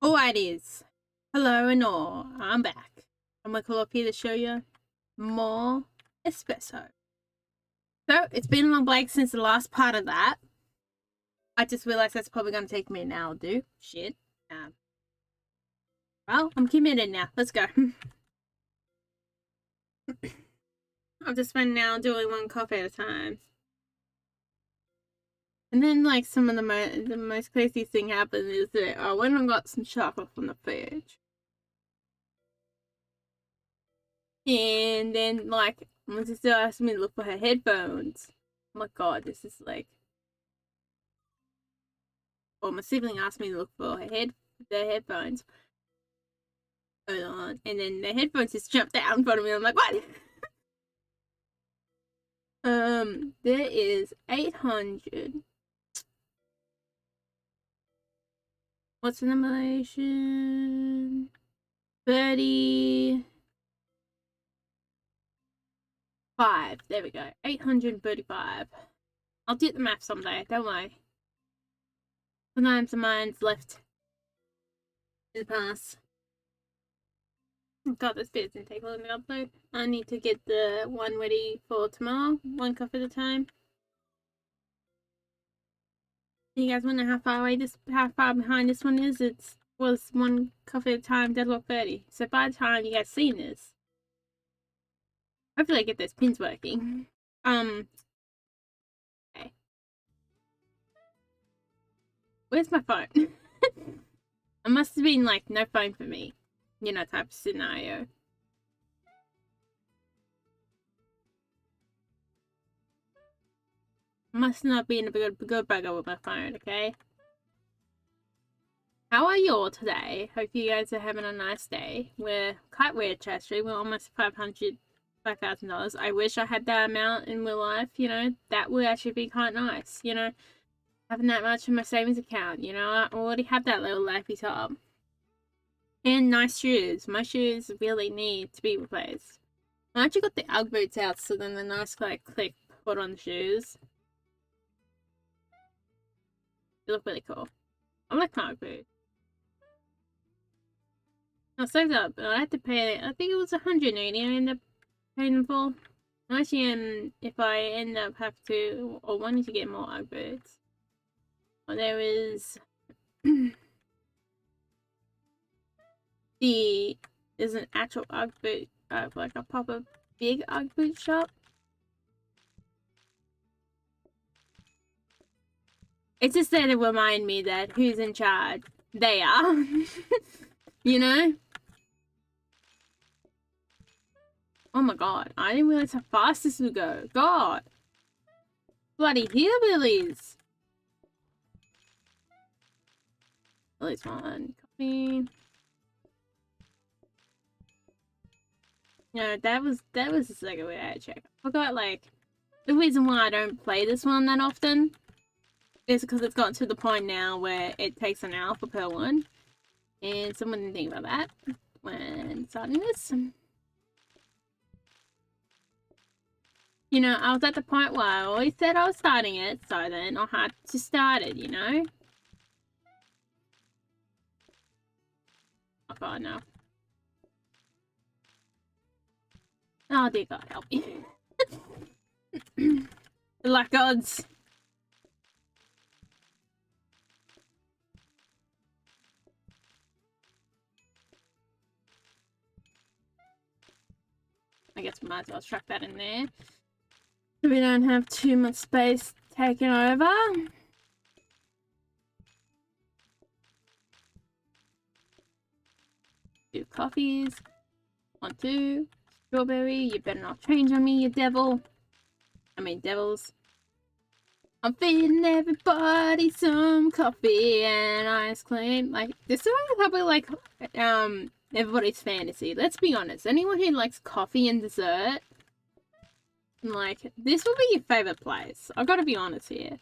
Oh, it is. Hello and all. I'm back. I'm gonna call up here to show you more espresso. So it's been a long break since the last part of that. I just realized that's probably gonna take me an hour to do. Shit. Well, I'm committed now. Let's go. I've just spent an hour doing one coffee at a time. And then, like, some of the most crazy thing happened is that I went and got some chocolate from the fridge. And then, like, my sister asked me to look for her headphones. Oh my god, this is like... Well, my sibling asked me to look for their headphones. Hold on. And then the headphones just jumped out in front of me. I'm like, what? There is 800. What's the numeration? 35. There we go. 835. I'll do the math someday. Don't worry. Sometimes the mind's left in the past. God, this video's gonna take a little bit to upload. I need to get the one ready for tomorrow. One cup at a time. You guys wanna know how far behind this one is? It was one cup at a time, deadlock 30. So by the time you guys seen this, hopefully I get those pins working. Okay. Where's my phone? It must have been like no phone for me, you know, type of scenario. Must not be in a good bugger with my phone, okay? How are you all today? Hope you guys are having a nice day. We're quite rich actually. We're almost $5,000. I wish I had that amount in real life, you know. That would actually be quite nice, you know. Having that much in my savings account, you know. I already have that little lifey top. And nice shoes. My shoes really need to be replaced. I actually got the Ugg boots out, so then the nice like click put on the shoes. They look really cool. I like my Ugg boots. I saved up, but I had to pay, I think it was 180 I ended up paying for. Actually, if I end up have to, or wanting to get more Ugg boots. Well, there is... there's an actual Ugg boot, like a proper big Ugg boot shop. It's just there to remind me that who's in charge. They are. You know? Oh my god, I didn't realize how fast this would go. God. Bloody hillbillies. At least one copy. No, that was the second way I had to check. I forgot, like, the reason why I don't play this one that often is because it's gotten to the point now where it takes an hour for per one. And someone didn't think about that when starting this. You know, I was at the point where I always said I was starting it, so then I had to start it, you know? Oh god, no. Oh dear God, help me. Good luck, gods. I guess we might as well chuck that in there. So we don't have too much space taken over. Two coffees. 1, 2. Strawberry, you better not change on me, you devil. I mean, devils. I'm feeding everybody some coffee and ice cream. Like, this is probably like, everybody's fantasy. Let's be honest. Anyone who likes coffee and dessert, like, this would be your favorite place. I've got to be honest here.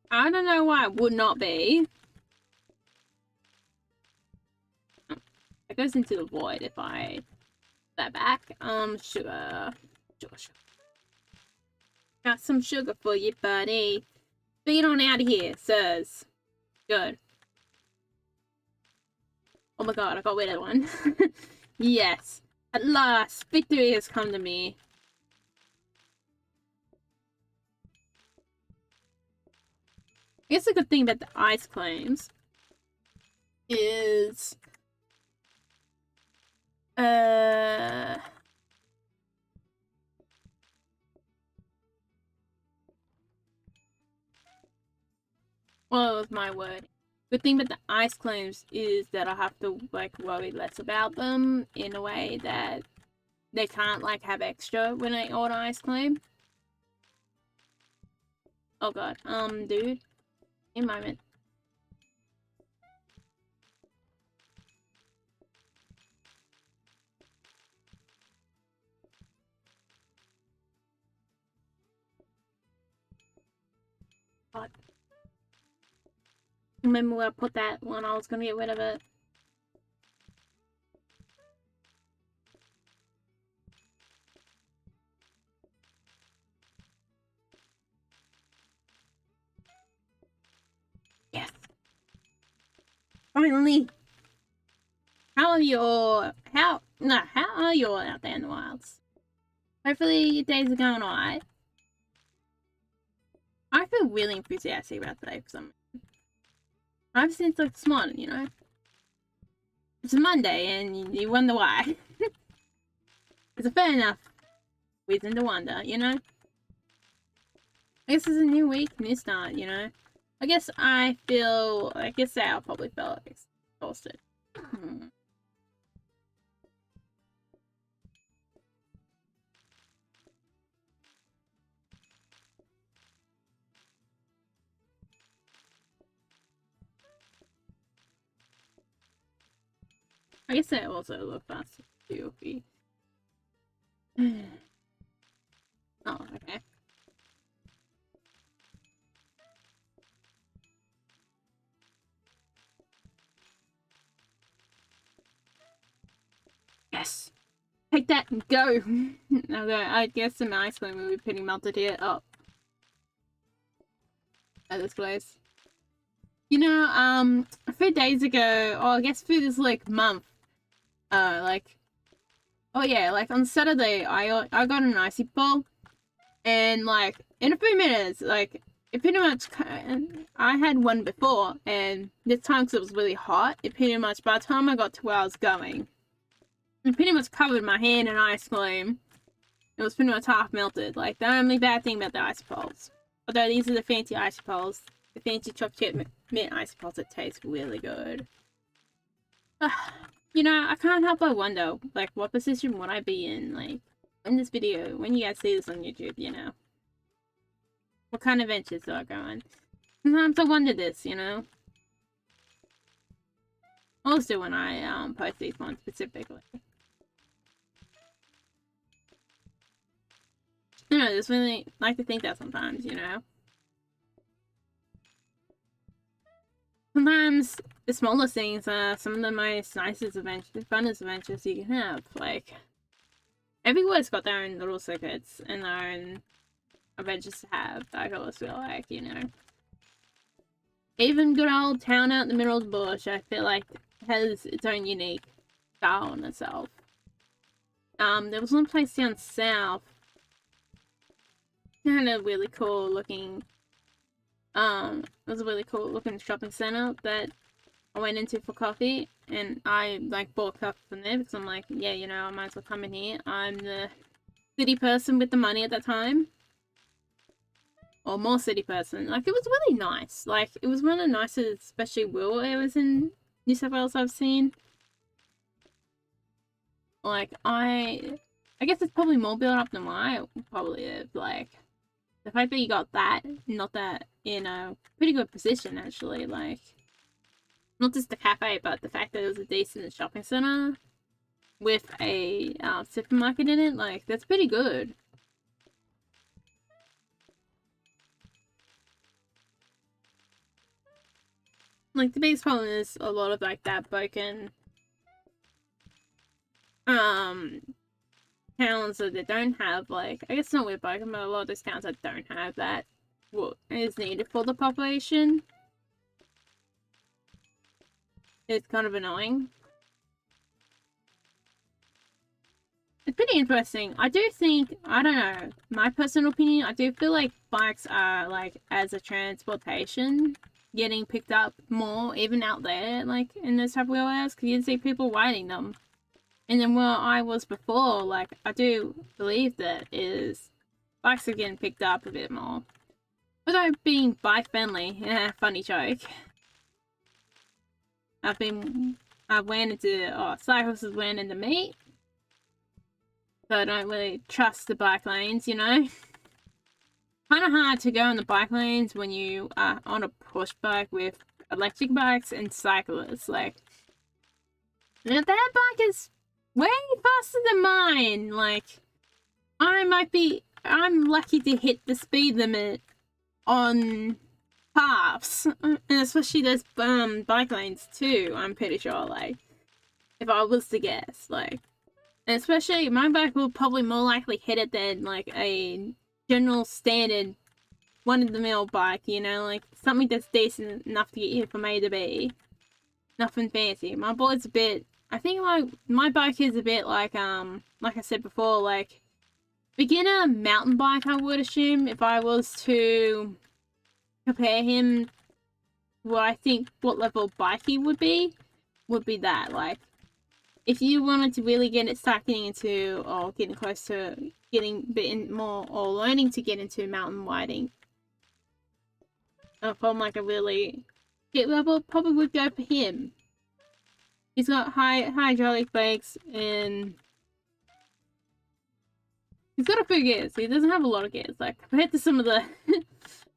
I don't know why it would not be. It goes into the void if I... that back. Sugar. Got some sugar for you, buddy. Beat on out of here, sirs. Good. Oh my god, I got rid of one. Yes. At last, victory has come to me. I guess the good thing about the ice claims is well, it was my word. Good thing about the ice claims is that I have to like worry less about them in a way that they can't like have extra when I order ice claim. Oh god, dude, in a moment. God. Remember where I put that when I was gonna get rid of it. Yes. Finally. How are you all? How are you all out there in the wilds? Hopefully your days are going alright. I feel really enthusiastic about today for some reason. I've since like this morning, you know. It's a Monday and you wonder why. It's a fair enough reason to wonder, you know. I guess it's a new week, new start, you know. I guess I'll probably feel exhausted. I guess I also look faster too. Oh, okay. Yes! Take that and go! Okay, I guess some ice cream will be pretty melted here. Oh. At this place. You know, a few days ago, or I guess through this, like, month, oh yeah, like, on Saturday, I got an icy ball, and, like, in a few minutes, like, it pretty much, I had one before, and this time, because it was really hot, it pretty much, by the time I got to where I was going, it pretty much covered my hand in ice cream. It was pretty much half melted. Like, the only bad thing about the ice balls, although these are the fancy ice balls, the fancy chocolate mint ice balls that taste really good. You know, I can't help but wonder, like, what position would I be in, like, in this video, when you guys see this on YouTube, you know? What kind of adventures do I go on? Sometimes I wonder this, you know? Also when I, post these ones specifically. You know, just really like to think that sometimes, you know? Sometimes the smallest things are some of the most nicest adventures, funnest adventures you can have. Like, everywhere's got their own little secrets and their own adventures to have. I always feel like, you know. Even good old town out in the middle of the bush, I feel like has its own unique style in itself. There was one place down south, kind of really cool looking. It was a really cool looking shopping center that I went into for coffee, and I like bought coffee from there because I'm like, yeah, you know, I might as well come in here. I'm the city person with the money at that time, or more city person. Like, it was really nice. Like, it was one of the nicest, especially rural areas in New South Wales I've seen. Like, I guess it's probably more built up than I probably have. Like, the fact that you got that, not that in a pretty good position, actually, like, not just the cafe, but the fact that it was a decent shopping center with a supermarket in it, like, that's pretty good. Like, the biggest problem is a lot of, like, that broken, towns that don't have, like, I guess not with broken, but a lot of those towns that don't have that, what is needed for the population. It's kind of annoying. it's pretty interesting. I do think, I don't know, my personal opinion, I do feel like bikes are, like, as a transportation, getting picked up more, even out there, like, in those type of areas, because you see people riding them. And then where I was before, like, I do believe that is bikes are getting picked up a bit more. Although being bike friendly, yeah, funny joke. I went into, cyclists went into me. So I don't really trust the bike lanes, you know? Kind of hard to go on the bike lanes when you are on a push bike with electric bikes and cyclists. Like, now that bike is way faster than mine. Like, I'm lucky to hit the speed limit on paths, and especially those bike lanes too. I'm pretty sure. Like, if I was to guess, like, and especially my bike will probably more likely hit it than like a general standard one-of-the-mill bike. You know, like something that's decent enough to get you from A to B. Nothing fancy. My board's a bit. I think my bike is a bit like I said before, like beginner mountain bike. I would assume if I was to compare him, what level bike he would be that. Like, if you wanted to really start getting into, or getting close to getting a bit more, or learning to get into mountain riding, from like a really hit level, probably would go for him. He's got high hydraulic brakes, and he's got a few gears. He doesn't have a lot of gears. Like, compared to some of the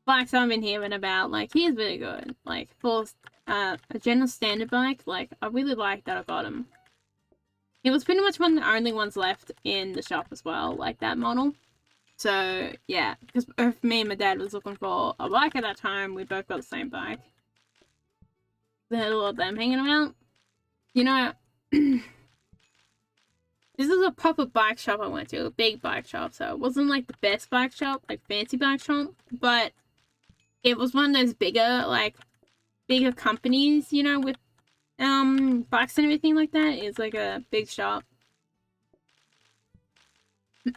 bikes I've been hearing about, like, he's really good. Like, for a general standard bike, like, I really like that I got him. He was pretty much one of the only ones left in the shop as well, like that model. So, yeah, because both me and my dad was looking for a bike at that time. We both got the same bike. There had a lot of them hanging around. You know, this is a proper bike shop I went to, a big bike shop. So it wasn't like the best bike shop, like fancy bike shop, but it was one of those bigger companies, you know, with bikes and everything like that. It's like a big shop.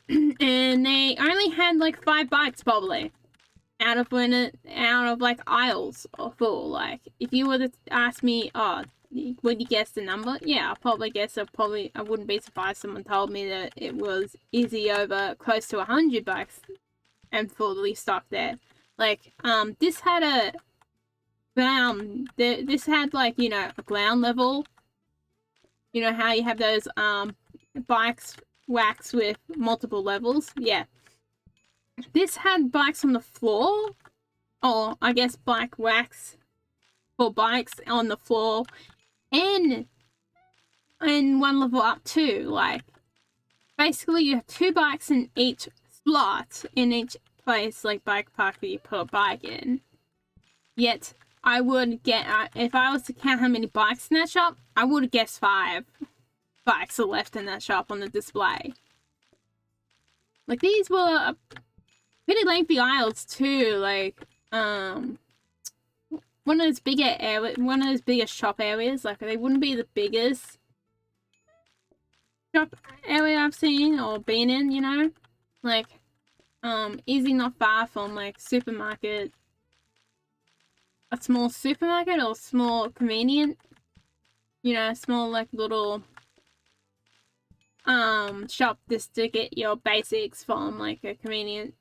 And they only had like 5 bikes probably out of like aisles full. Like, if you were to ask me, would you guess the number? Yeah, I'll probably guess. I wouldn't be surprised if someone told me that it was easy over close to 100 bikes and fully stocked there. Like, this had this had, like, you know, a ground level. You know how you have those bikes waxed with multiple levels? Yeah. This had bikes on the floor, or I guess bike wax for bikes on the floor, and one level up too. Like, basically you have 2 bikes in each slot, in each place, like bike park that you put a bike in. Yet I would get, if I was to count how many bikes in that shop, I would have guessed 5 bikes are left in that shop on the display. Like, these were pretty lengthy aisles too. Like, one of those bigger shop areas. Like, they wouldn't be the biggest shop area I've seen or been in, you know? Like, easy not far from, like, supermarket. A small supermarket or small convenient, you know, small, like, little shop just to get your basics from, like a convenient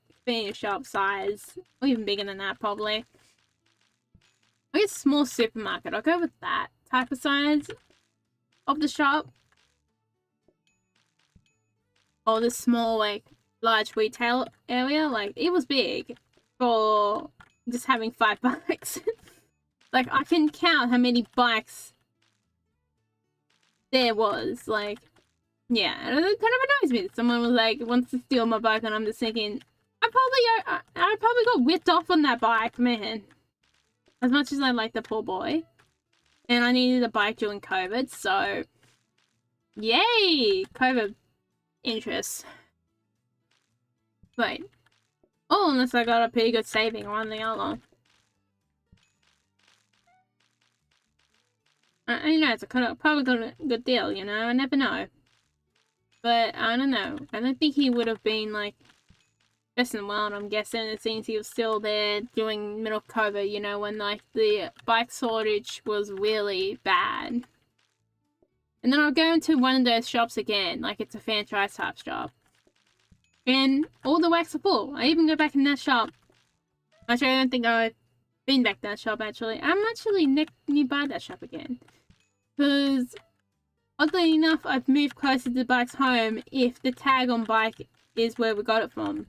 shop size, or even bigger than that probably. I guess small supermarket, I'll go with that type of size of the shop. Or the small, like, large retail area. Like, it was big for just having 5 bikes. Like, I can count how many bikes there was. Like, yeah, and it kind of annoys me that someone was like, wants to steal my bike, and I'm just thinking, I probably got whipped off on that bike, man. As much as I like the poor boy. And I needed a bike during COVID, so yay! COVID interest. Wait. Oh, unless I got a pretty good saving on the other. You know, it's probably got a good deal, you know? I never know. But I don't know. I don't think he would have been like best in the world, I'm guessing. It seems he was still there during middle of COVID, you know, when like the bike shortage was really bad. And then I'll go into one of those shops again, like it's a franchise type shop. And all the wax are full. I even go back in that shop. Actually, I don't think I've been back to that shop, actually. I'm actually nearby that shop again. Because, oddly enough, I've moved closer to the bike's home if the tag on bike is where we got it from.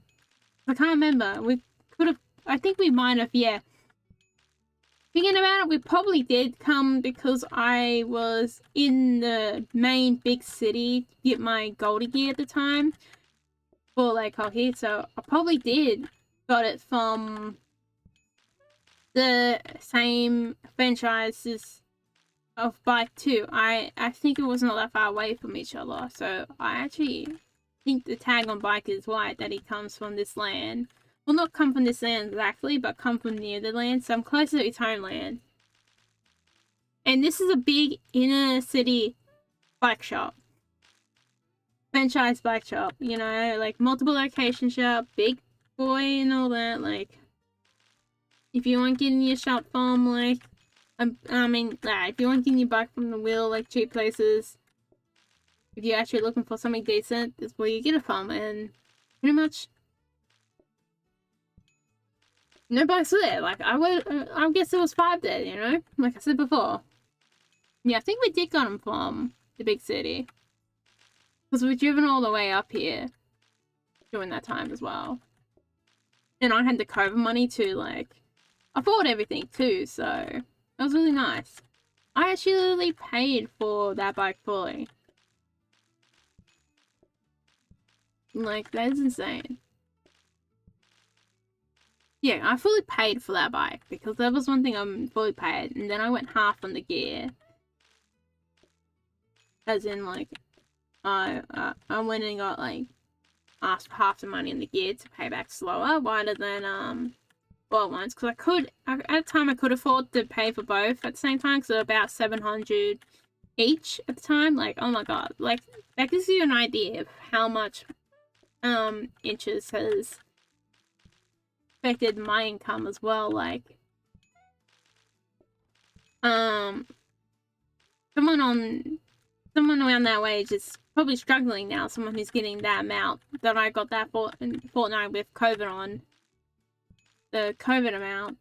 I can't remember. We could have... I think we might have, yeah. Thinking about it, we probably did come because I was in the main big city to get my Goldie gear at the time. For like hockey, so I probably did got it from the same franchises of bike too. I think it wasn't that far away from each other, so I actually think the tag on bike is right, that he comes from this land. Well, not come from this land exactly, but come from near the land, so I'm closer to his homeland. And this is a big inner city bike shop. Franchise bike shop, you know, like multiple location shop, big boy and all that. Like, if you want getting your shop from, like, if you want getting your bike from the wheel, like cheap places, if you're actually looking for something decent, that's where you get it from. And pretty much no bikes there. Like, I guess there was 5 there, you know, like I said before. Yeah, I think we did get them from the big city. Because we've driven all the way up here during that time as well. And I had the COVID money to, like, afford everything too, so it was really nice. I actually paid for that bike fully. Like, that is insane. Yeah, I fully paid for that bike because that was one thing I'm fully paid, and then I went half on the gear. As in, like, I went and got, like, asked for half the money in the gear to pay back slower rather than all at once, because at the time I could afford to pay for both at the same time, because they're about 700 each at the time. Like, oh my god, like, that gives you an idea of how much inches has affected my income as well. Like, someone around that wage is probably struggling now, someone who's getting that amount that I got that fortnight with COVID on. The COVID amount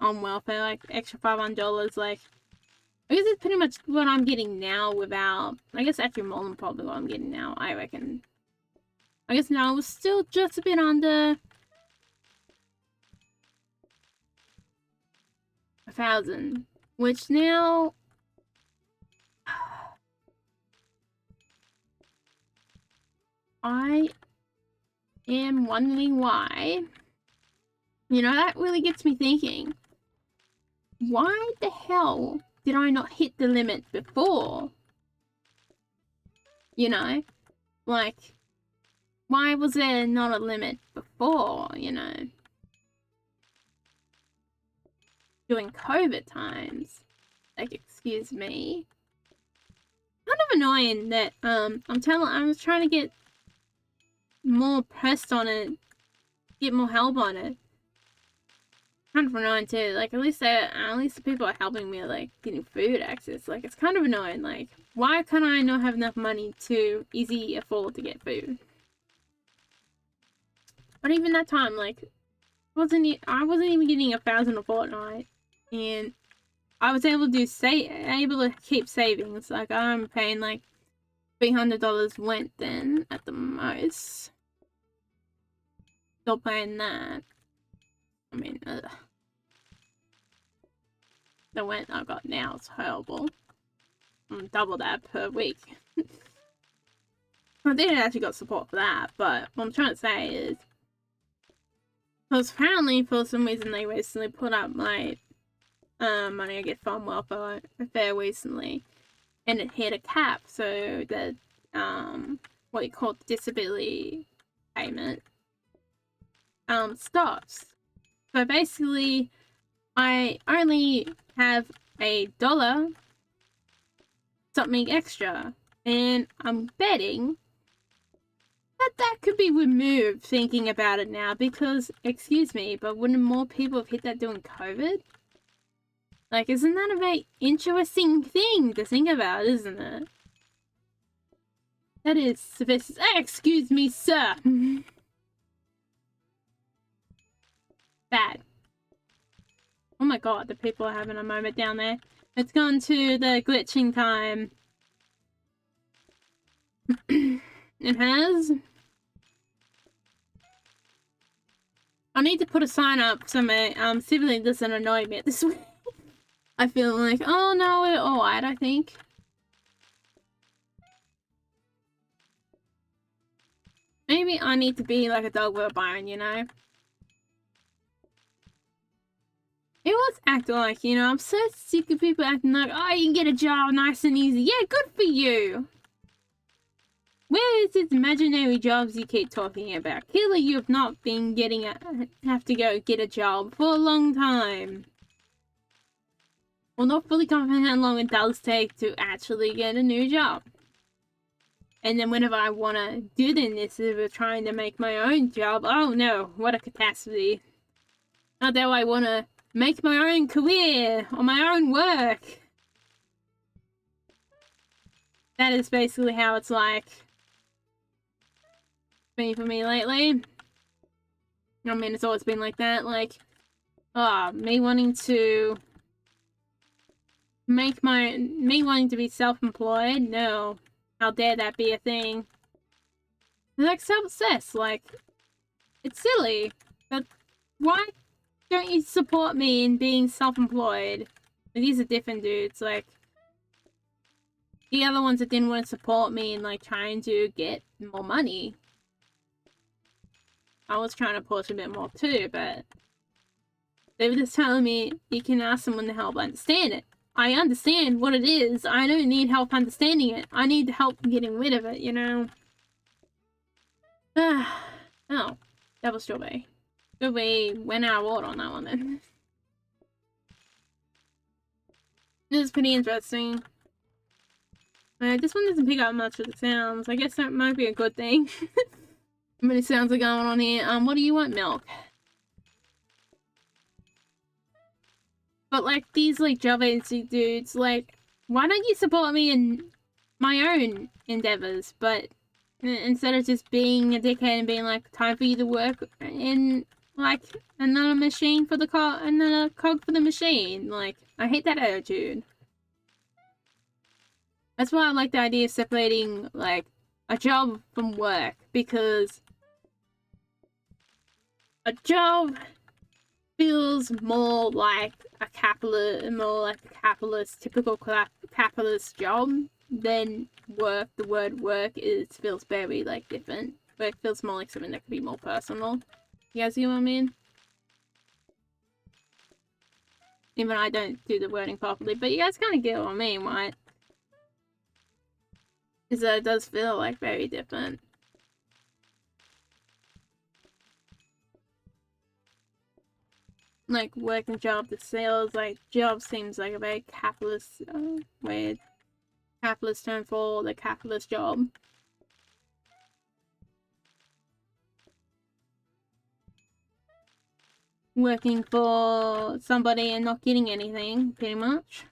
on welfare, like extra $500, like, I guess it's pretty much what I'm getting now without, I guess actually more than probably what I'm getting now, I reckon. I guess now it was still just a bit under 1,000, which now I am wondering why. You know, that really gets me thinking. Why the hell did I not hit the limit before? You know? Like, why was there not a limit before, you know? During COVID times. Like, excuse me. Kind of annoying that, I was trying to get more pressed on it, get more help on it. Kind of annoying too. Like, at least the people are helping me, like, getting food access. Like, it's kind of annoying. Like, why can't I not have enough money to easily afford to get food? But even that time, like, I wasn't even getting 1,000 a fortnight, and I was able to keep savings. Like, I'm paying like $300 rent then at the most. Still paying that. I mean, the rent I got now is horrible. I'm double that per week. I didn't actually got support for that, but what I'm trying to say is, because apparently for some reason they recently put up my money I get from welfare recently, and it hit a cap, so that what you call disability payment stops. So basically, I only have $1 something extra And I'm betting that could be removed thinking about it now because, excuse me, but wouldn't more people have hit that during COVID? Like, isn't that a very interesting thing to think about, isn't it? That is sophisticated. Excuse me, sir. Bad. Oh my god, the people are having a moment down there. Let's go on to the glitching time. It has. I need to put a sign up so my sibling doesn't annoy me this week. I feel like, oh no, we're alright, I think. Maybe I need to be like a dog with a bone, you know? It was acting like, you know, I'm so sick of people acting like, oh, you can get a job nice and easy. Yeah, good for you. Where is these imaginary jobs you keep talking about? Clearly you have not been have to go get a job for a long time. Well, not fully confident how long it does take to actually get a new job. And then whenever I want to do the initiative of trying to make my own job, oh no, what a catastrophe. Not that I want to make my own career or my own work. That is basically how it's like been for me lately. I mean, it's always been like that. Like, me wanting to be self-employed? No. How dare that be a thing? Like, self-obsessed, like, it's silly. But why don't you support me in being self-employed? These are different dudes, like, the other ones that didn't want to support me in, like, trying to get more money. I was trying to push a bit more too, but they were just telling me you can ask someone to help understand it. I understand what it is. I don't need help understanding it. I need help getting rid of it, you know? Oh, double strawberry. Good we went out of order on that one then. It was pretty interesting. This one doesn't pick up much of the sounds. I guess that might be a good thing. How many sounds are going on here? What do you want, milk? But like these like job agency dudes, like, why don't you support me in my own endeavors? But instead of just being a dickhead and being like, time for you to work in like another machine for the car, another cog for the machine. Like, I hate that attitude. That's why I like the idea of separating like a job from work, because a job feels more like a capitalist, typical capitalist job than work. The word work feels very like different. Work feels more like something that could be more personal. You guys see what I mean? Even I don't do the wording properly, but you guys kind of get what I mean, right? Because it does feel like very different. Like working job to sales, like job seems like a very capitalist weird capitalist term for the capitalist job. Working for somebody and not getting anything, pretty much.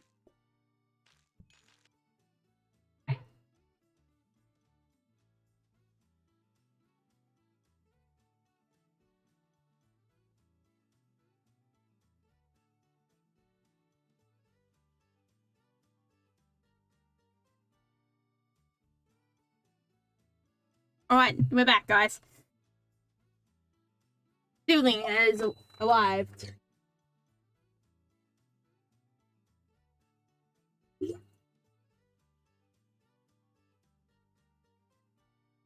Alright, we're back, guys. Sibling has arrived.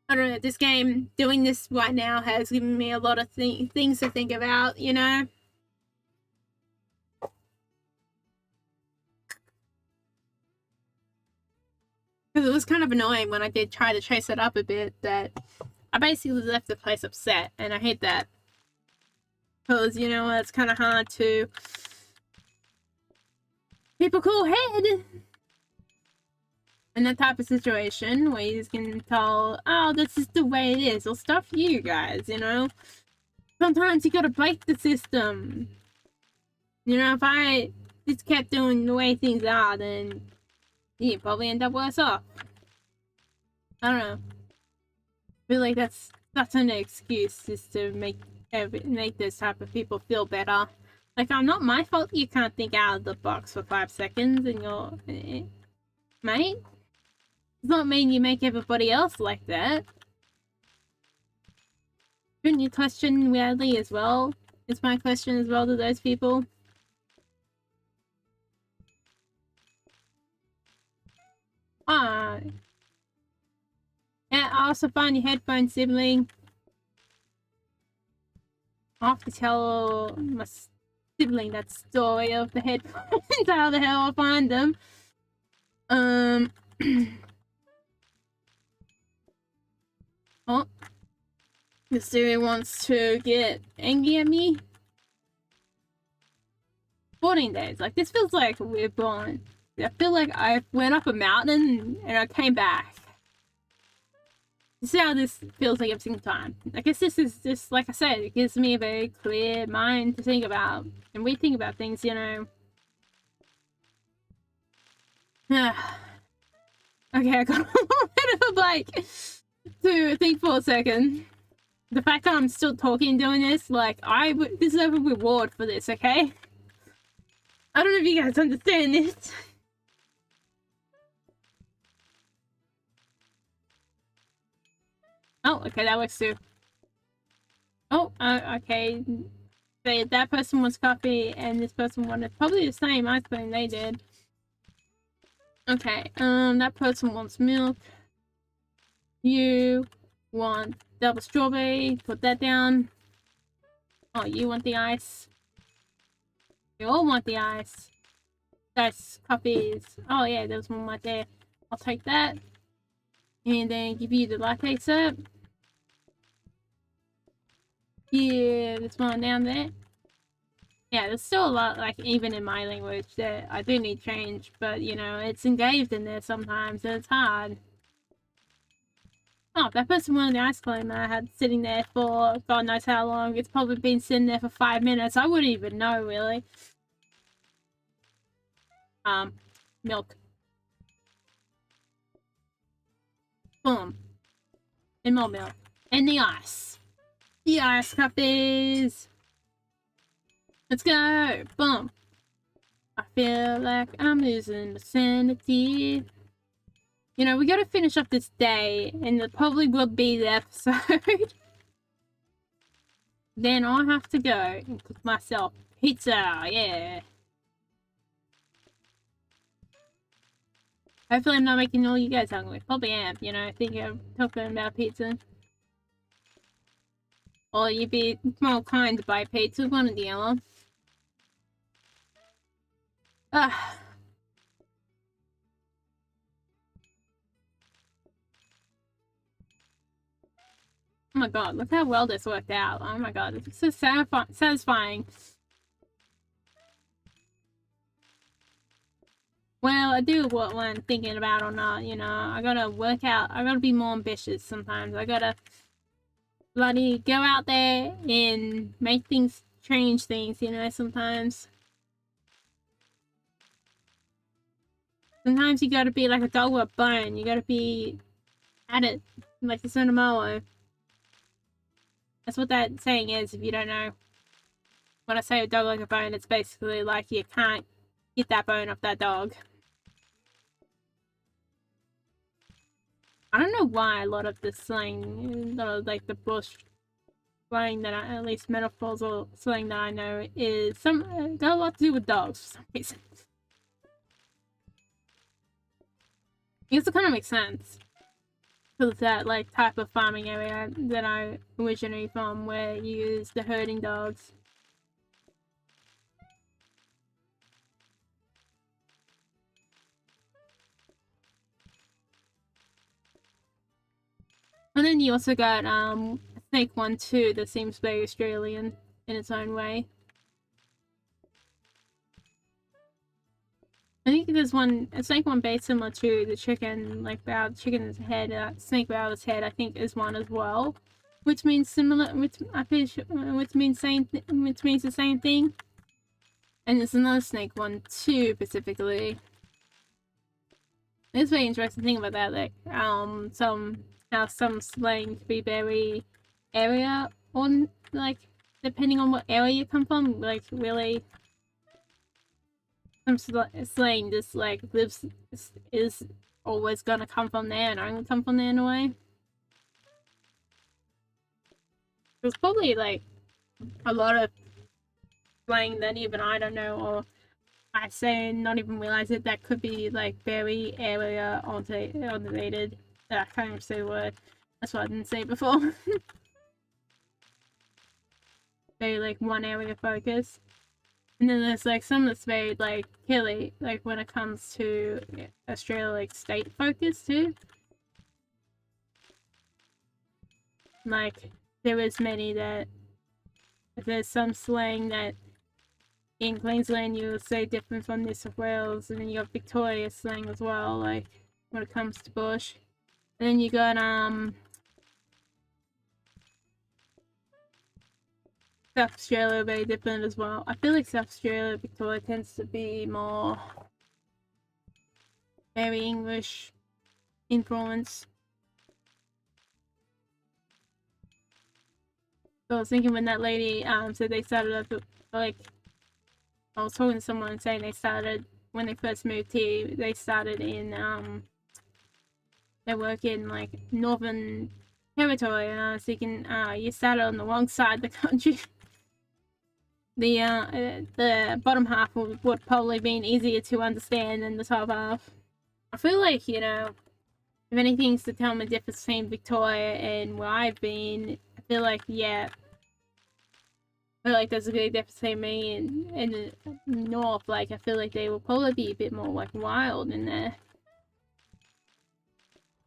I don't know, this game, doing this right now has given me a lot of things to think about, you know? Because it was kind of annoying when I did try to chase it up a bit, that I basically left the place upset, and I hate that. Because, you know, it's kind of hard to keep a cool head in that type of situation where you just can tell, oh, this is the way it is. Well, stuff you guys, you know? Sometimes you gotta break the system. You know, if I just kept doing the way things are, then you'd probably end up worse off. I don't know. I feel like that's an excuse just to make this type of people feel better. Like, I'm not my fault you can't think out of the box for 5 seconds and you're... mate? Does not mean you make everybody else like that. Shouldn't you question weirdly as well? It's my question as well to those people. Ah. Yeah, I also find your headphone sibling. I have to tell my sibling that story of the headphones. How the hell I find them. Oh. The Siri wants to get angry at me. 14 days. Like, this feels like a weird bond. I feel like I went up a mountain and I came back. This is how this feels like every single time. I guess this is just, like I said, it gives me a very clear mind to think about. And we think about things, you know. Okay, I got a little bit of a break to think for a second. The fact that I'm still talking doing this, like, this is a reward for this, okay? I don't know if you guys understand this. Oh, okay, that works too. Oh, okay. That person wants coffee and this person wanted probably the same ice cream they did. Okay, that person wants milk. You want double strawberry, put that down. Oh, you want the ice. You all want the ice. That's coffees. Oh yeah, there's one right there. I'll take that. And then give you the latte set. Yeah, this one down there. Yeah, there's still a lot, like, even in my language that I do need change, but, you know, it's engraved in there sometimes, and it's hard. Oh, that person wanted the ice cream I had sitting there for God knows how long. It's probably been sitting there for 5 minutes. I wouldn't even know, really. Milk. Boom. And more milk. And the ice. The ice cuppies. Let's go! Boom! I feel like I'm losing my sanity. You know, we gotta finish up this day, and it probably will be the episode. Then I'll have to go and cook myself pizza, yeah. Hopefully I'm not making all you guys hungry. Probably am, you know, thinking of talking about pizza. Or you'd be more kind to buy pizza, one or the other. Ah. Oh my god, look how well this worked out. Oh my god, it's so satisfying. Well, I do what I'm thinking about or not, you know. I gotta work out. I gotta be more ambitious sometimes. I gotta bloody go out there and make things, change things, you know, sometimes. Sometimes you gotta be like a dog with a bone. You gotta be at it, like the Cinnamolo. That's what that saying is, if you don't know. When I say a dog like a bone, it's basically like you can't get that bone off that dog. I don't know why a lot of the slang, like the bush slang that at least metaphors or slang that I know is got a lot to do with dogs for some reason. I guess it kind of makes sense. Because that, like, type of farming area that I originally from, where you use the herding dogs. And then you also got, a snake one too that seems very Australian in its own way. I think there's a snake one based similar to the chicken, like chicken's head, snake Bowser's head, I think is one as well, which means similar, which means the same thing. And there's another snake one too, specifically. There's a very interesting thing about that, like some slang can be very area on, like depending on what area you come from, like really. Some slang just like is always gonna come from there and only come from there in a way. There's probably like a lot of slang that even I don't know, or I say and not even realize it, that could be like very area oriented. I can't even say the word. That's why I didn't say it before. Very like one area focus. And then there's like some that's very like hilly, like when it comes to Australia, like state focus too. Like there is many that there's some slang that in Queensland you'll say different from New South Wales, and then you got Victoria slang as well, like when it comes to bush. And then you got South Australia very different as well. I feel like South Australia, Victoria tends to be more very English influence. So I was thinking when that lady said they started up, like I was talking to someone saying they started when they first moved here. They started in they work in like Northern Territory, and I was thinking you started on the wrong side of the country. The bottom half would probably been easier to understand than the top half. I feel like, you know, if anything's to tell me the difference between Victoria and where I've been, I feel like, yeah, I feel like there's a big difference between me and the north. Like, I feel like they will probably be a bit more, like, wild in their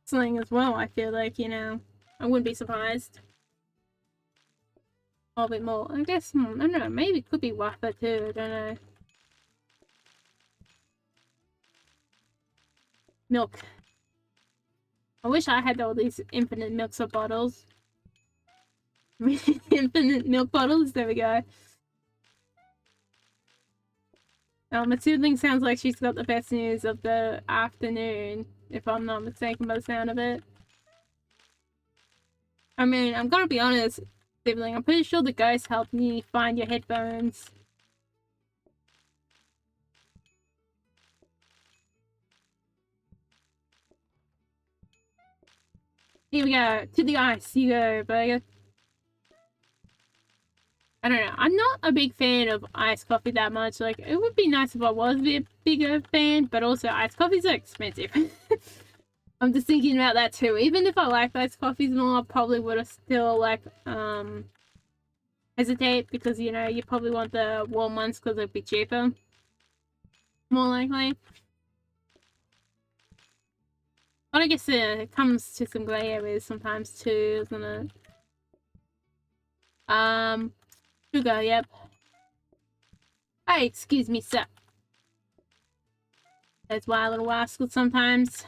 slang as well. I feel like, you know, I wouldn't be surprised. A bit more, I guess, I don't know, maybe it could be Waffa too, I don't know. Milk. I wish I had all these infinite milks or bottles. Infinite milk bottles, there we go. My sibling sounds like she's got the best news of the afternoon, if I'm not mistaken by the sound of it. I mean, I'm gonna be honest, sibling, I'm pretty sure the ghost helped me find your headphones. Here we go, to the ice you go, burger. I don't know, I'm not a big fan of iced coffee that much. Like, it would be nice if I was a bit bigger fan, but also iced coffees are expensive. I'm just thinking about that too. Even if I like iced coffees more, I probably would have still, like, hesitate, because, you know, you probably want the warm ones because it'd be cheaper. More likely. But I guess it comes to some grey areas sometimes too, isn't it? Sugar, yep. Hey, excuse me, sir. That's why little rascals sometimes.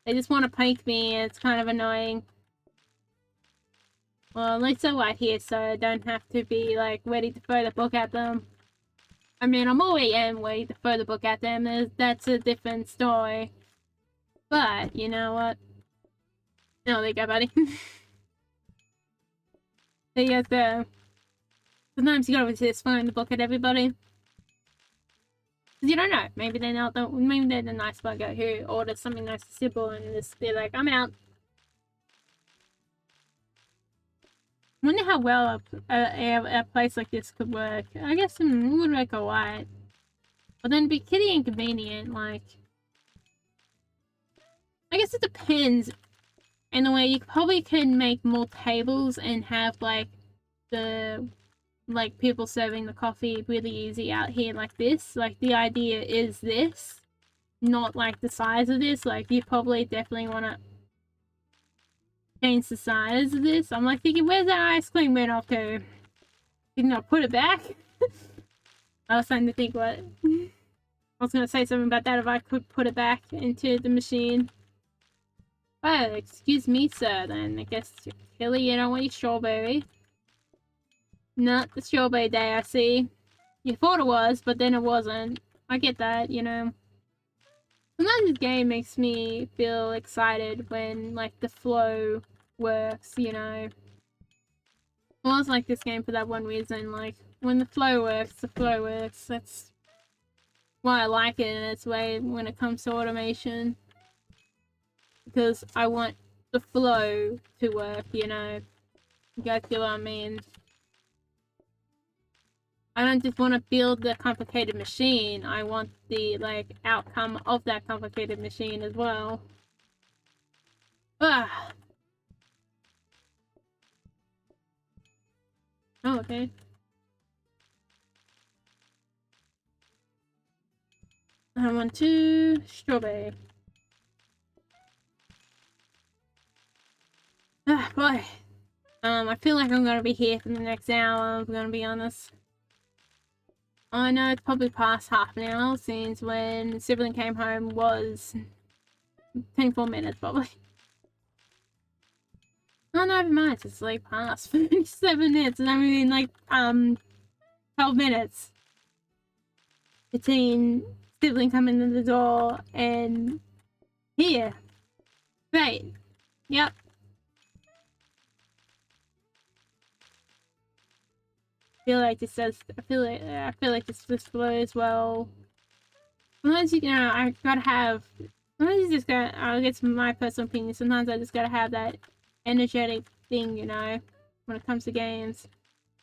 They just want to prank me, and it's kind of annoying. Well, at least they're right here, so I don't have to be, like, ready to throw the book at them. I mean, I'm already ready to throw the book at them. That's a different story. But, you know what? No, there you go, buddy. There you go. Sometimes you gotta resist throwing the book at everybody. Because you don't know. Maybe they're not maybe they're the nice bugger who orders something nice and simple and just be like, I'm out. I wonder how well a place like this could work. I guess it would work alright. But then it'd be kitty inconvenient, like... I guess it depends. In a way, you probably could make more tables and have, like, people serving the coffee really easy out here like this. Like, the idea is this, not, like, the size of this. Like, you probably definitely want to change the size of this. I'm, like, thinking, where's that ice cream went off to? Didn't I put it back? I was starting to think, what? I was gonna say something about that if I could put it back into the machine. Oh, excuse me, sir, then. I guess, Kelly, you don't want your strawberry. Not the strawberry day, I see. You thought it was, but then it wasn't. I get that, you know. Sometimes this game makes me feel excited when, like, the flow works, you know. I always like this game for that one reason, like, when the flow works, the flow works. That's why I like it in its way when it comes to automation. Because I want the flow to work, you know. You guys get what I mean? I don't just want to build the complicated machine, I want the, like, outcome of that complicated machine as well. Ah. Oh, okay. I want 2 strawberry. Ah, boy. I feel like I'm gonna be here for the next hour, I'm gonna be honest. I know it's probably past half an hour since when Sibling came home was 24 minutes probably. Oh no, never mind, it's like past 57 minutes and I mean like 12 minutes between Sibling coming in the door and here. Right. Yep. I feel like this does. I feel like this flows well. Sometimes you know I gotta have. Sometimes you just gotta. I'll get to my personal opinion. Sometimes I just gotta have that energetic thing, you know, when it comes to games.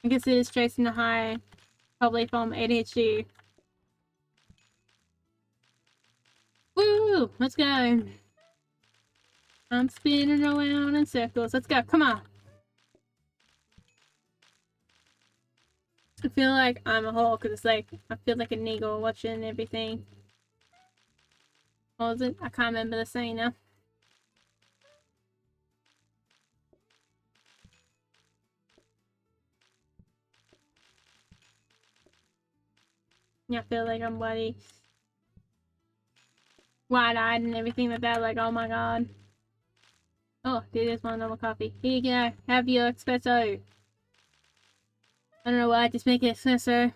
I guess it is tracing the high, probably from ADHD. Woo! Let's go. I'm spinning around in circles. Let's go. Come on. I feel like I'm a whole because it's like I feel like an eagle watching everything. What was it? I can't remember the saying now. Yeah, I feel like I'm bloody wide-eyed and everything like that. Like, oh my god. Oh, there's my normal coffee. Here you go. Have your espresso. I don't know why I just make it espresso.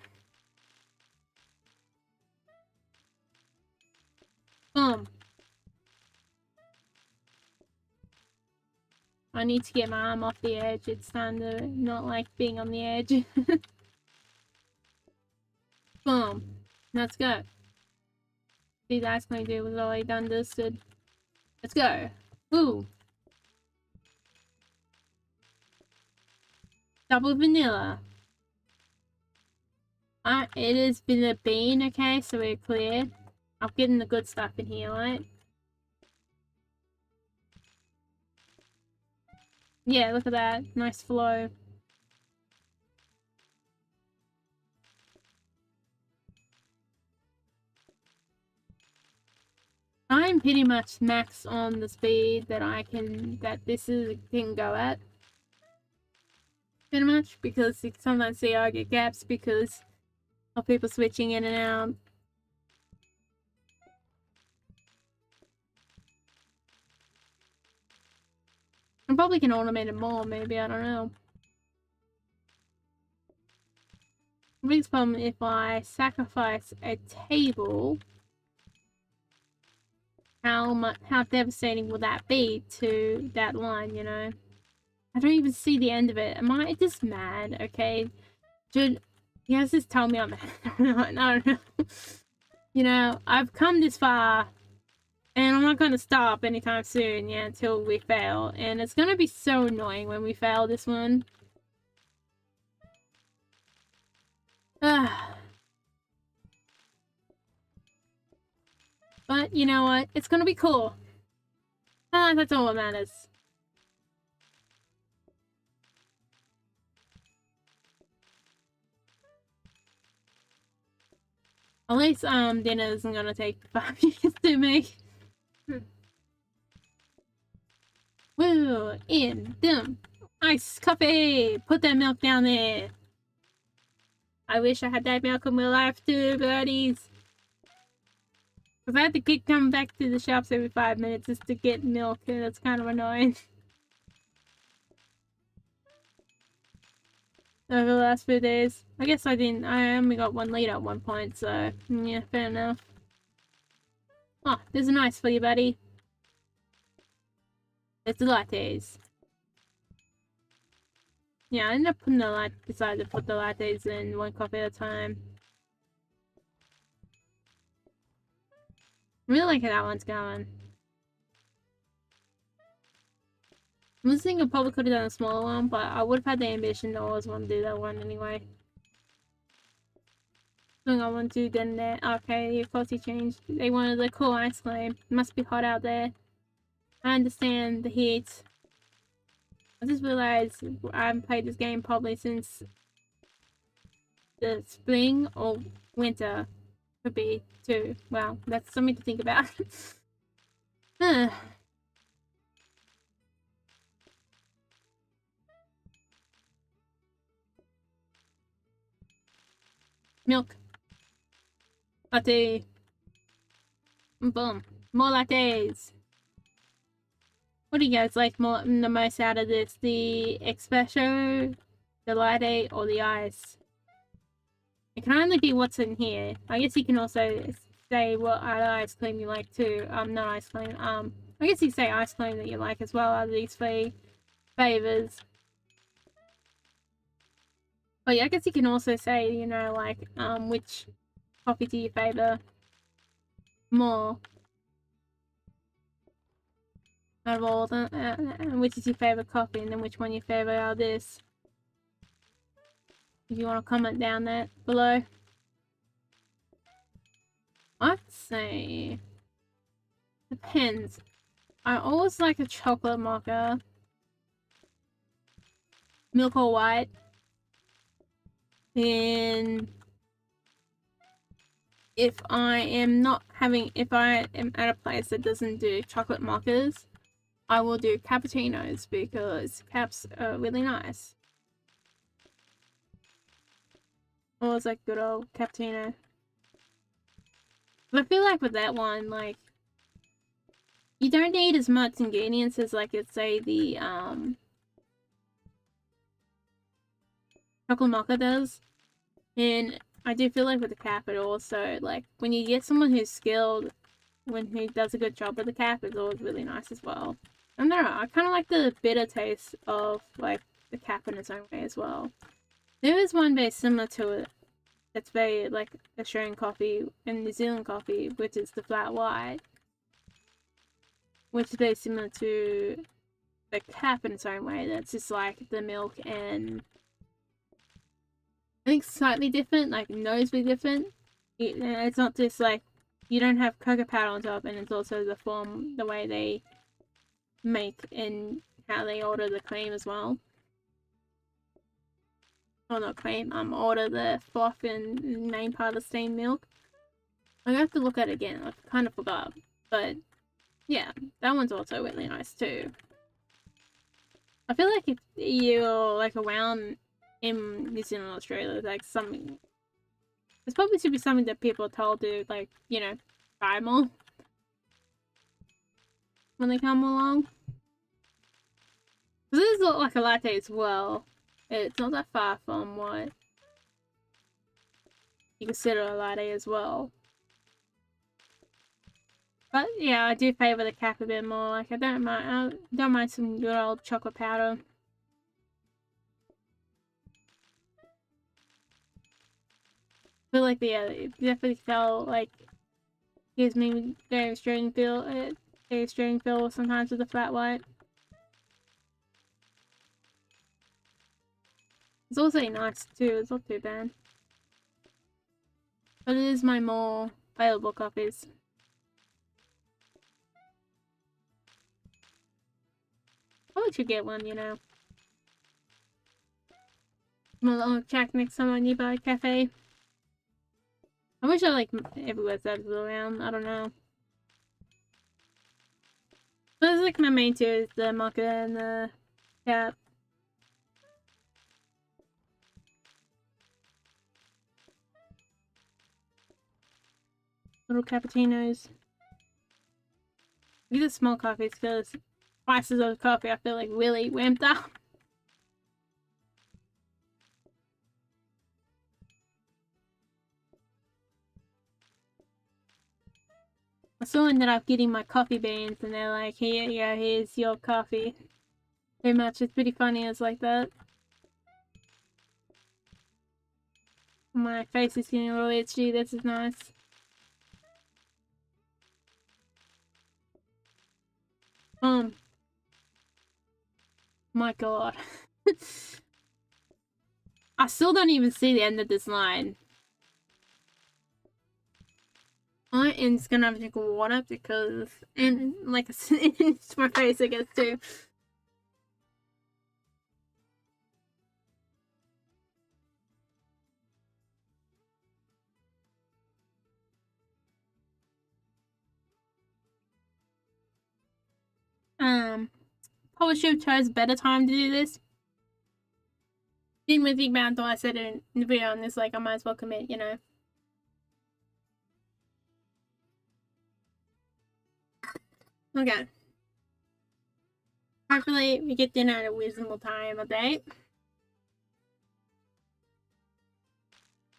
Boom. I need to get my arm off the edge. It's time to not like being on the edge. Boom. Let's go. These ice cream dude was already done dusted. Let's go. Woo. Double vanilla. It has been a bean, okay, so we're clear. I'm getting the good stuff in here, right? Yeah, look at that. Nice flow. I'm pretty much max on the speed that this can go at. Pretty much, because you sometimes see I get gaps because of people switching in and out. I probably can automate it more, maybe, I don't know. The biggest problem if I sacrifice a table, how devastating will that be to that line, you know? I don't even see the end of it. Am I just mad, okay? Should you guys just tell me I'm mad? I don't know. You know, I've come this far and I'm not gonna stop anytime soon, yeah, until we fail. And it's gonna be so annoying when we fail this one. But you know what? It's gonna be cool. That's all that matters. At least dinner isn't gonna take 5 years to make. Woo! In them iced coffee! Put that milk down there. I wish I had that milk in my life too, buddies. Because I have to keep coming back to the shops every 5 minutes just to get milk, and it's kind of annoying. Over the last few days. I guess I only got 1 litre at one point, so yeah, fair enough. Oh, there's an ice for you, buddy. It's the lattes. Yeah, I ended up decided to put the lattes in 1 coffee at a time. I really like how that one's going. I'm just thinking I probably could have done a smaller one, but I would have had the ambition to always want to do that one anyway. Something I want to do then there. Okay, of course he changed. They wanted a cool ice cream. It must be hot out there. I understand the heat. I just realized I haven't played this game probably since the spring or winter. Could be too. Well, that's something to think about. Milk. Latte. Boom. More lattes. What do you guys like the most out of this? The espresso, the latte, or the ice? It can only be what's in here. I guess you can also say what ice cream you like too. Not ice cream. I guess you say ice cream that you like as well out of these 3 flavors. But yeah, I guess you can also say, you know, like, which coffee do you favor more? Out of all of them, which is your favorite coffee, and then which one you favor out of this? If you want to comment down there below. I'd say depends. I always like a chocolate mocha, milk or white, and if I am at a place that doesn't do chocolate mochas, I will do cappuccinos because caps are really nice. Always like good old cappuccino. But I feel like with that one, like, you don't need as much ingredients as, like, let's say the chocolate mocha does. And I do feel like with the cap, it also, like, when you get someone who's skilled, who does a good job with the cap, it's always really nice as well. I don't know, I kind of like the bitter taste of, like, the cap in its own way as well. There is one very similar to it that's very, like, Australian coffee and New Zealand coffee, which is the flat white, which is very similar to the cap in its own way. That's just like the milk and I think slightly different, like noticeably different. It's not just like you don't have cocoa powder on top, and it's also the way they make and how they order the cream as well. Oh, not cream. Order the froth and main part of the steamed milk. I'm gonna have to look at it again. I kind of forgot, but yeah, that one's also really nice too. I feel like if you're like around in New Zealand, Australia, like something, this probably should be something that people are told to, like, you know, try more when they come along. This is like a latte as well. It's not that far from what you consider a latte as well. But yeah, I do favour the cap a bit more. Like I don't mind some good old chocolate powder. I feel like it definitely felt like gives me very Australian feel sometimes with the flat white. It's also nice too, it's not too bad. But it is my more available copies. Probably should get one, you know. I'm a little check next time I nearby cafe. I wish I like everywhere that's around, I don't know. But it's like my main two is the mocha and the cap. Little cappuccinos. These are small coffees because prices of coffee I feel like really ramped up. I still ended up getting my coffee beans and they're like, here you go, here's your coffee. Pretty much, it's pretty funny, it's like that. My face is getting really itchy, this is nice. My god. I still don't even see the end of this line. I am just gonna have to drink water because, and like, it's my face, I guess, too. Probably should have chose a better time to do this. Didn't really think about it until I said it in the video and it's like, I might as well commit, you know. Okay. Hopefully we get dinner at a reasonable time of day.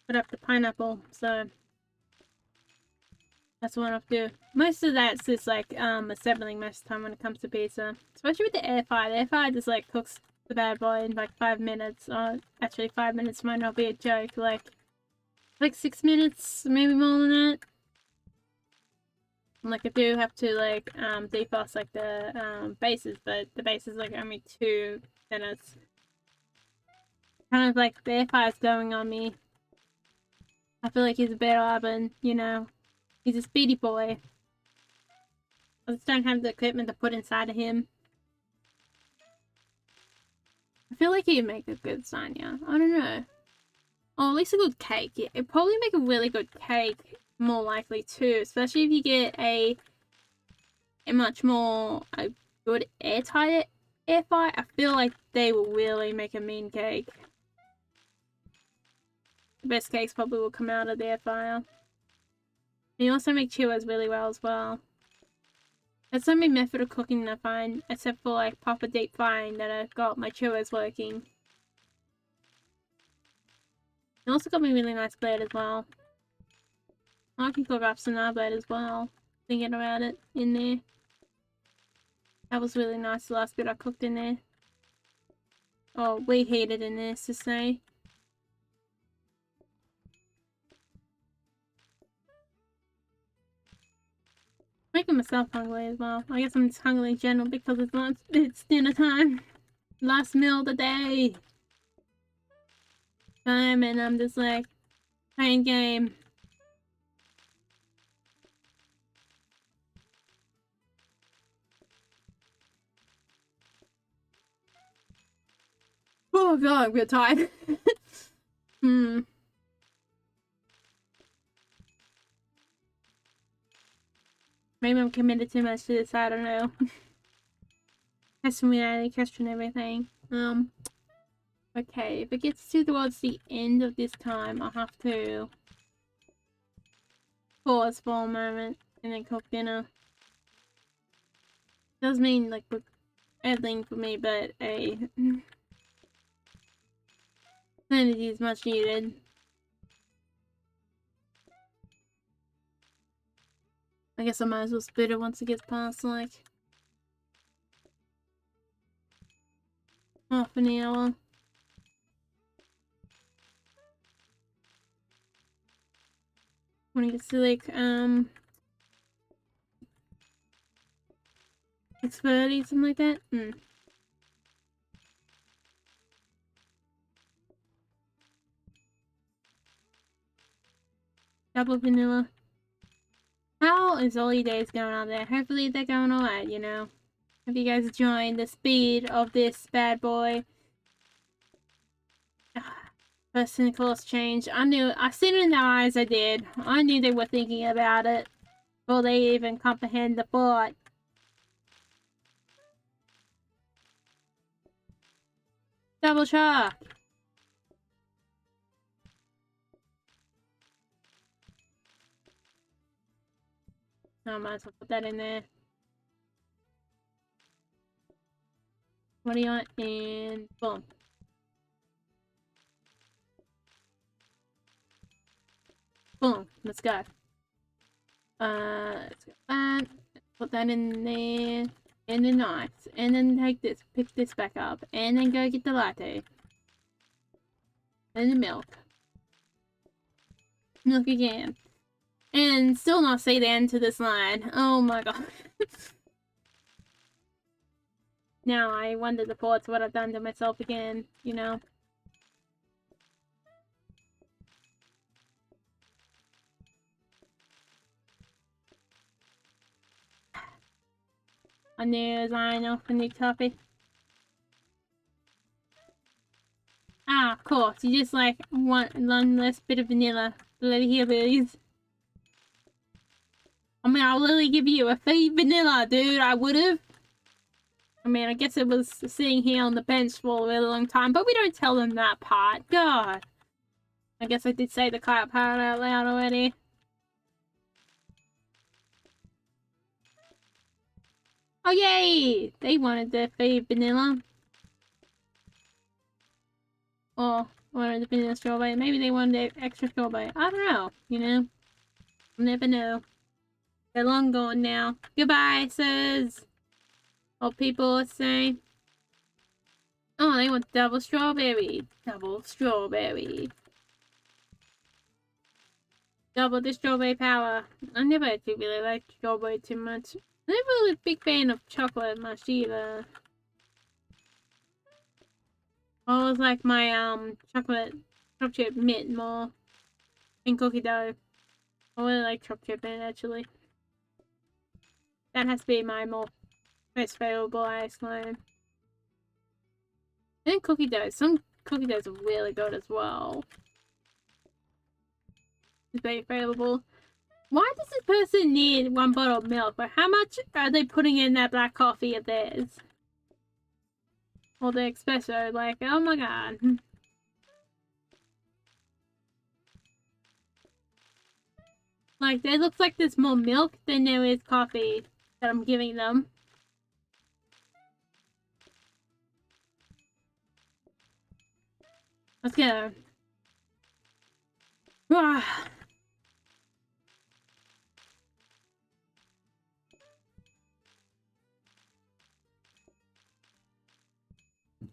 Put up the pineapple, so that's what I have to do. Most of that's just like assembling most of the time when it comes to pizza. Especially with the air fryer. The air fryer just like cooks the bad boy in like 5 minutes. Actually 5 minutes might not be a joke, like 6 minutes, maybe more than that. Like I do have to like defrost like the bases, but the base is like only 2 minutes. Kind of like the air fryer's going on me. I feel like he's a better oven, you know. He's a speedy boy. I just don't have the equipment to put inside of him. I feel like he'd make a good lasagna. I don't know. Or at least a good cake. Yeah, it'd probably make a really good cake, more likely too. Especially if you get a much more good airtight air fryer. I feel like they will really make a mean cake. The best cakes probably will come out of the air fryer. And you also make churros really well as well. That's the only method of cooking I find, except for like proper deep frying, that I've got my churros working. It also got me a really nice blade as well. I can cook up some other blade as well. Thinking about it in there. That was really nice, the last bit I cooked in there. Oh, we heated in this to say. Making myself hungry as well. I guess I'm just hungry in general because it's dinner time. Last meal of the day. And I'm just like playing game. Oh god, I'm get tired. Maybe I'm committed too much to this, I don't know. Question reality, question everything. Okay, if it gets towards the end of this time, I'll have to pause for a moment and then cook dinner. Does mean like editing for me, but sanity is much needed. I guess I might as well split it once it gets past like half an hour. When it gets to like 6:30, something like that. Double vanilla. How is all your days going out there? Hopefully they're going alright, you know. Hope you guys enjoying the speed of this bad boy. First course change. I seen it in their eyes, I did. I knew they were thinking about it before they even comprehend the thought. Double shock. I might as well put that in there. What do you want? And boom. Boom. Let's go. Let's get that. Put that in there. And then nice. And then take this. Pick this back up. And then go get the latte. And the milk. Milk again. And still not see the end to this line. Oh my god. Now I wonder the thoughts what I've done to myself again, you know. A new design off a new copy. Ah, of course. You just like want one less bit of vanilla. Bloody hillbillies. I mean, I'll literally give you a free vanilla, dude. I would've. I mean, I guess it was sitting here on the bench for a really long time, but we don't tell them that part. God. I guess I did say the kite part out loud already. Oh, yay! They wanted the free vanilla. Or wanted the vanilla strawberry. Maybe they wanted the extra strawberry. I don't know, you know? I'll never know. They're long gone now. Goodbye, sirs. Old people say. Oh, they want double strawberry. Double strawberry. Double the strawberry power. I never actually really liked strawberry too much. I'm never really a big fan of chocolate much either. I always like my chocolate chip mint more. And cookie dough. I really like chocolate chip mint actually. That has to be my most favorable ice cream. And cookie dough. Some cookie doughs are really good as well. It's very favorable. Why does this person need one bottle of milk? But how much are they putting in that black coffee of theirs? Or the espresso? Like, oh my god. Like, it looks like there's more milk than there is coffee that I'm giving them. Let's go. Ah.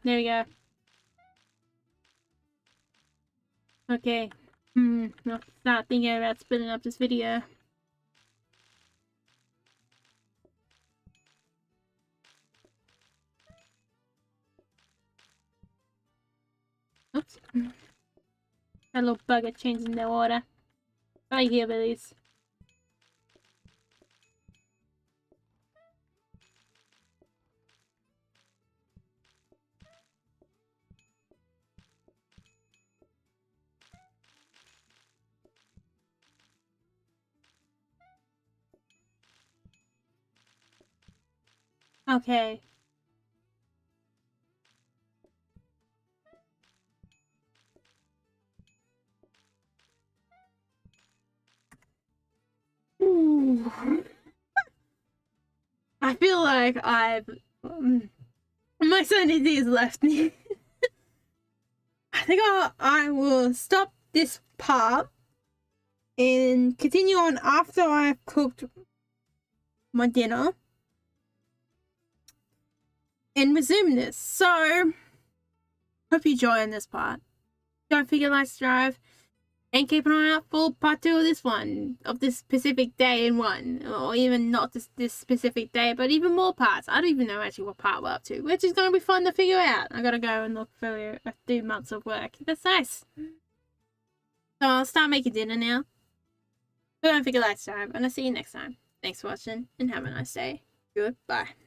There we go. Okay. I'll start thinking about splitting up this video. Oops. That little bugger changing the order. Right here, Billies. Okay. Ooh. I feel like I've my sanity has left me. I think I will stop this part and continue on after I've cooked my dinner and resume this. So, hope you enjoy this part. Don't forget to like, subscribe, and keep an eye out for part 2 of this one, of this specific day in one, or even not this specific day, but even more parts. I don't even know actually what part we're up to, which is going to be fun to figure out. I gotta go and look for a few months of work. That's nice. So I'll start making dinner now. But don't forget to like, subscribe, and I'll see you next time. Thanks for watching, and have a nice day. Goodbye.